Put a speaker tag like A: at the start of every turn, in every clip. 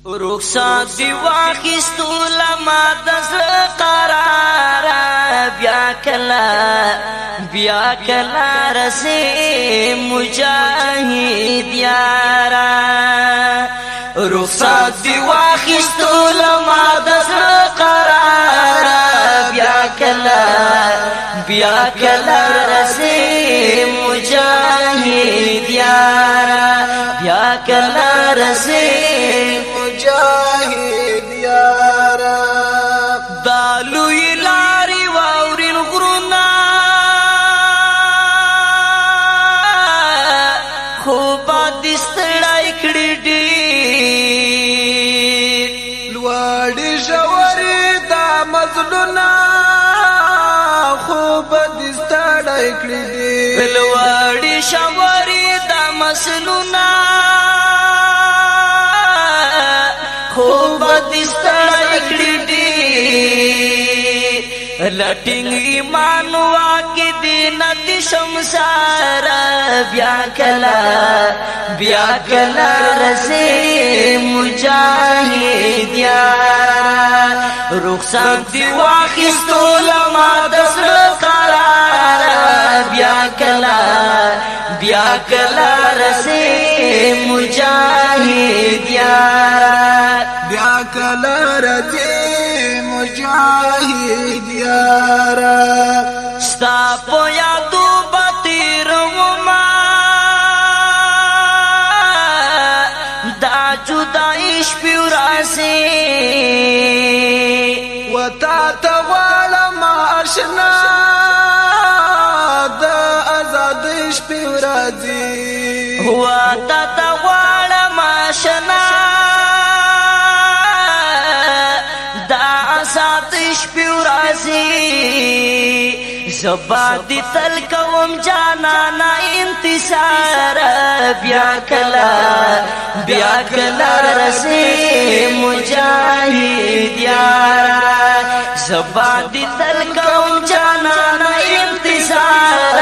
A: رخصت دی واخیستو لما دزړه قرار بیا کلا رسې مجاهد یارا رخصت دی واخیستو لما دزړه قرار بیا کلا رسې مجاهد یارا بیا کلا رسې
B: مجاهد یارا
A: دالوی لاری واورین غرونا خوبا دستړای کړي ډېر
B: لوړې ژورې دا مزلونه خوب دستړای کړي ډېر
A: لوړې ژورې دا مزلونه خوب دستړای کړي ډېر لټینګ ایمان واکې دین دي شمسار بیا کلا رسې مجاهد یارا رخصت دی واخیستو لما دزړه قرار بیا کلا رسې مجاهد یارا
B: بیا کلا رسې مجاهد یارا
A: ستا په یادو به تېرومه دا جدایي شپې ورځې
B: وتا ته غواړم آشنا د ازادۍ شپې ورځې
A: وتا ته غواړم آشنا دا ازادۍ شپې ورځې زبا دی تل کوم جانانا انتصار بیا کلا رسې مجاهد یارا زبا دی تل کوم جانانا انتصار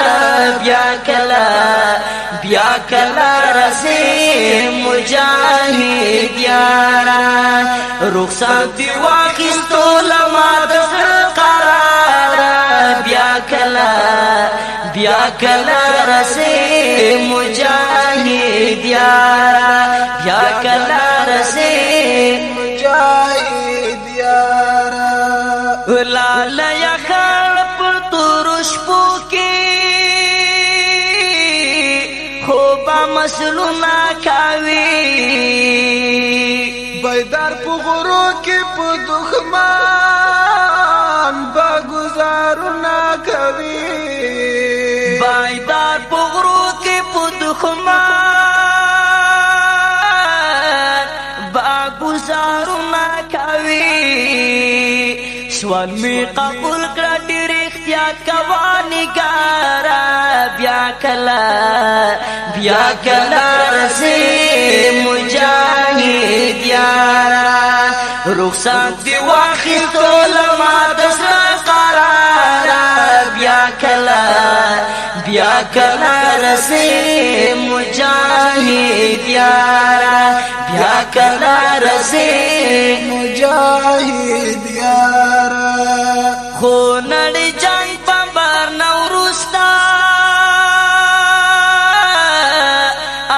A: بیا کلا رسې مجاهد یارا رخصت دی واخیستو لما دزړه قرار بیا کلا رسې مجاهد یارا بیا کلا رسې
B: مجاهد یارا
A: لاله یا خړ پر تور شپو کې خوبا مسلونه کاوي
B: بیدار په غرو کې په دښمن با گزارونه کوي
A: بیدار په غرو کې په دښمن با گزارونه کوي سوال می قبول کړه ډېر احتیاط کوه نګاره بیا کلا رسې مجاهد یارا رخصت دی واخیستو لما دزړه قرار بیا کلا رسې مجاهد یارا بیا کلا رسې
B: مجاهد یارا
A: خو نړۍ جنگ بمبار نورستا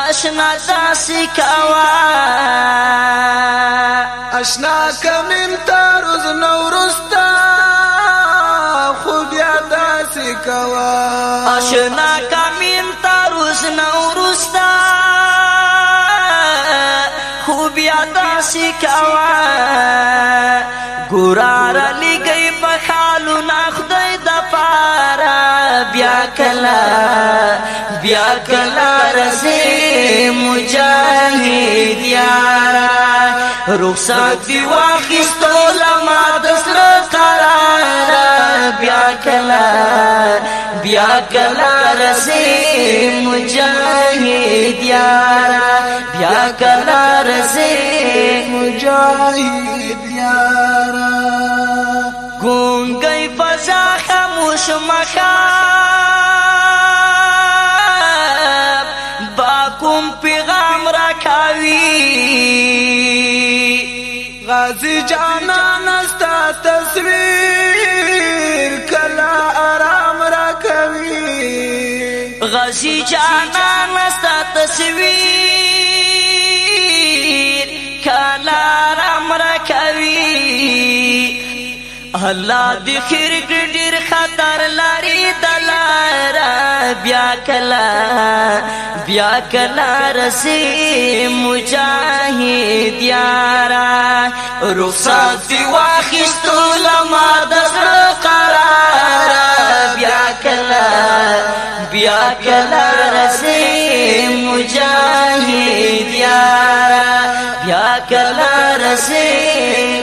A: اشنا داسې کوا
B: اشنا کمن تروز نورستا خو بیا داسې کوا
A: اشنا کمن تروز نورستا خو بیا داسې کوا ګورار لګي په خالو نخدای د پارا بیا کلا رسې مجاهد یارا رخصت دی واخیستو لما دزړه قرار بیا کلا رسې مجاهد یارا بیا کلا رسې
B: مجاهد یارا
A: گونګي فضا خاموش مخاب با کوم پیغام را کاوي
B: غازی جانان استا تصویر کلا آرام را کوي
A: غازی جانان استا تصویر کلا آرام را کوي الله دی خیر ډیر خطر لري دلاره بیا کلا رسی مجاهد یارا رخصت دی واخیستو لما د زړه قرار بیا کلا رسی مجاهد یارا بیا کلا رسی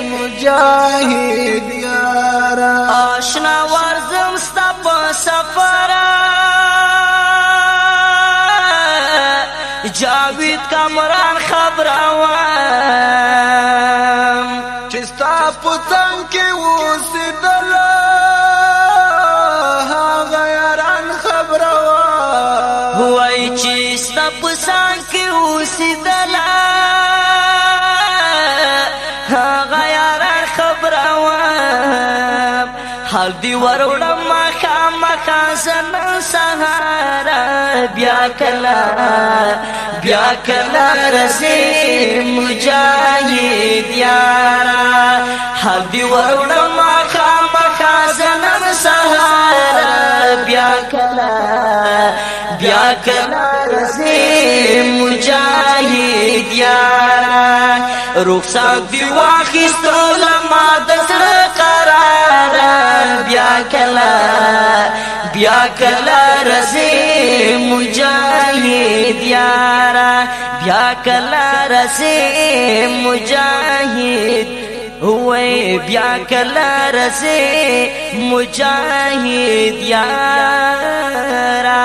B: مجاهد یارا
A: آشنا ورزم ستا په سفر جاوید کامران خبروام
B: چې ستا په څنګ کې اوسېدل هغه یاران خبروام
A: وای چې ستا په څنګ کې اوسېدل هغه یاران خبروام حال دی وروړم مخا زنن سهارا بیا کلا رسی مجاهد یارا حال دی وروړم مخا زنن سهارا بیا کلا رسی مجاهد یارا رخصت دی واخیستو لما د زړه قرار بیا کلا رسی مجاهد یارا بیا کلا رسی مجاهد ہوئے بیا کلا رسی مجاهد یارا